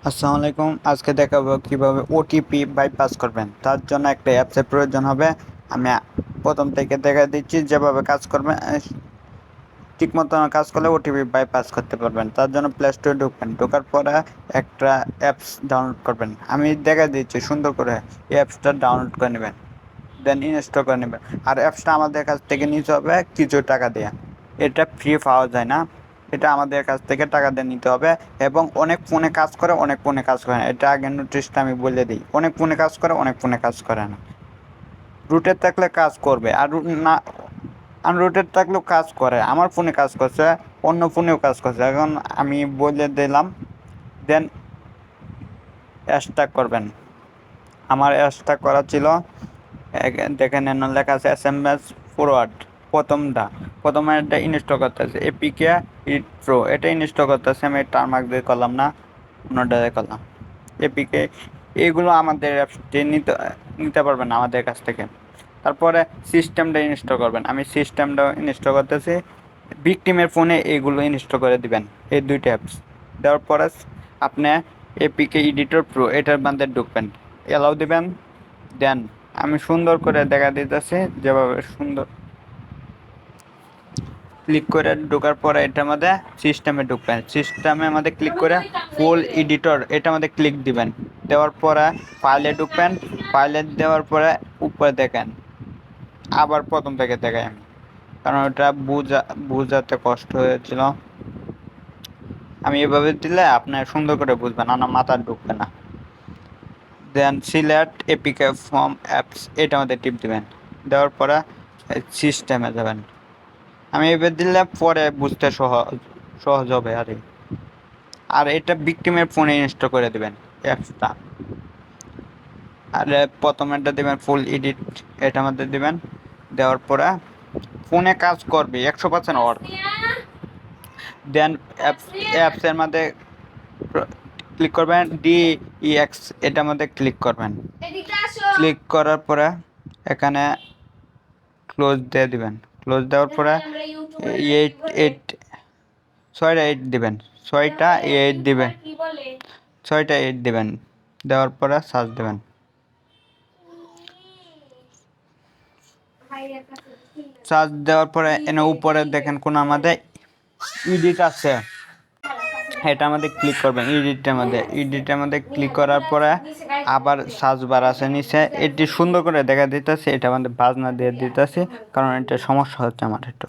আসসালামু আলাইকুম। আজকে দেখাবো কিভাবে ওটিপি বাইপাস করবেন। তার জন্য একটা অ্যাপসের প্রয়োজন হবে। আমি প্রথম থেকে দেখা দিচ্ছি যেভাবে কাজ করবেন। ঠিক মতো কাজ করলে ওটিপি বাইপাস করতে পারবেন। তার জন্য প্লে স্টোরে ঢুকবেন, ঢোকার পরে একটা অ্যাপস ডাউনলোড করবেন। আমি দেখা দিচ্ছি সুন্দর করে এই অ্যাপসটা ডাউনলোড করে নেবেন, দেন ইনস্টল করে নেবেন। আর অ্যাপসটা আমাদের কাছ থেকে নিতে হবে কিছু টাকা দিয়ে। এটা ফ্রি পাওয়া যায় না, এটা আমাদের কাছ থেকে টাকা দিয়ে নিতে হবে। এবং অনেক ফোনে কাজ করে, অনেক ফোনে কাজ করে না। এটা আগের নোটিশটা আমি বলে দিই, অনেক ফোনে কাজ করে, অনেক ফোনে কাজ করে না। রুটের থাকলে কাজ করবে, আর না আনরুটেড থাকলেও কাজ করে। আমার ফোনে কাজ করছে, অন্য ফোনেও কাজ করছে। এখন আমি বলে দিলাম, দেন অ্যাশটা করবেন। আমার অ্যাশটা করা ছিল, দেখেন লেখা আছে SMS ফরওয়ার্ড। প্রথমে এটা ইনস্টল করতে আছে এপিকে প্রো, এটা ইনস্টল করতে আছে। আমি টার্মার্ক দিয়ে করলাম না, অন্যটা দিয়ে করলাম এপিকে। এগুলো আমাদের অ্যাপসটি নিতে নিতে পারবেন আমাদের কাছ থেকে। তারপরে সিস্টেমটা ইনস্টল করবেন। আমি সিস্টেমটা ইনস্টল করতেছি। ভিকটিমের ফোনে এগুলো ইনস্টল করে দিবেন, এই দুইটা অ্যাপস। দেওয়ার পরে আপনি এপিকে এডিটর প্রো এটার মধ্যে ঢুকবেন, এলাও দিবেন। দেন আমি সুন্দর করে দেখা দিতেছি যেভাবে সুন্দর ক্লিক করে ঢোকার পরে এটার মধ্যে সিস্টেমে ঢুকবেন। সিস্টেমের মধ্যে ক্লিক করে ফুল এডিটর এটার মধ্যে ক্লিক দিবেন। দেওয়ার পরে ফাইলে ঢুকবেন। ফাইলে দেওয়ার পরে উপরে দেখেন, আবার প্রথম থেকে দেখাই আমি, কারণ ওটা বুঝাতে কষ্ট হয়েছিল। আমি এভাবে দিলে আপনার সুন্দর করে বুঝবেন, না মাথা ঢুকবে না। Then select APK from apps এটার মধ্যে টিপ দিবেন। দেওয়ার পরে সিস্টেমে যাবেন। আমি এবার দিলে পরে বুঝতে সহজ হবে। আর এটা ভিকটিমের ফোনে ইনস্টল করে দিবেন অ্যাপসটা। আর প্রথমেরটা দেবেন ফুল এডিট, এটার মধ্যে দিবেন। দেওয়ার পরে ফোনে কাজ করবে 100% ওয়ার্ক। দেন অ্যাপসের মধ্যে ক্লিক করবেন, DEX এটার মধ্যে ক্লিক করবেন। ক্লিক করার পরে এখানে ক্লোজ দিয়ে দিবেন। ক্লোজ দেওয়ার পরে 8 দিবেন, 6টা 8 দিবেন। দেওয়ার পরে সার্চ দেবেন। সার্চ দেওয়ার পরে এনে উপরে দেখেন কোন আমাদের এডিট আছে, এটা আমাদের ক্লিক করবেন। এডিটের মধ্যে ক্লিক করার পরে আবার সার্চ বার আছে নিচে, এটি সুন্দর করে দেখা দিতেছে। এটা আমাদের বাজনা দিয়ে দিতেছে, কারণ এটা সমস্যা হচ্ছে আমার একটু।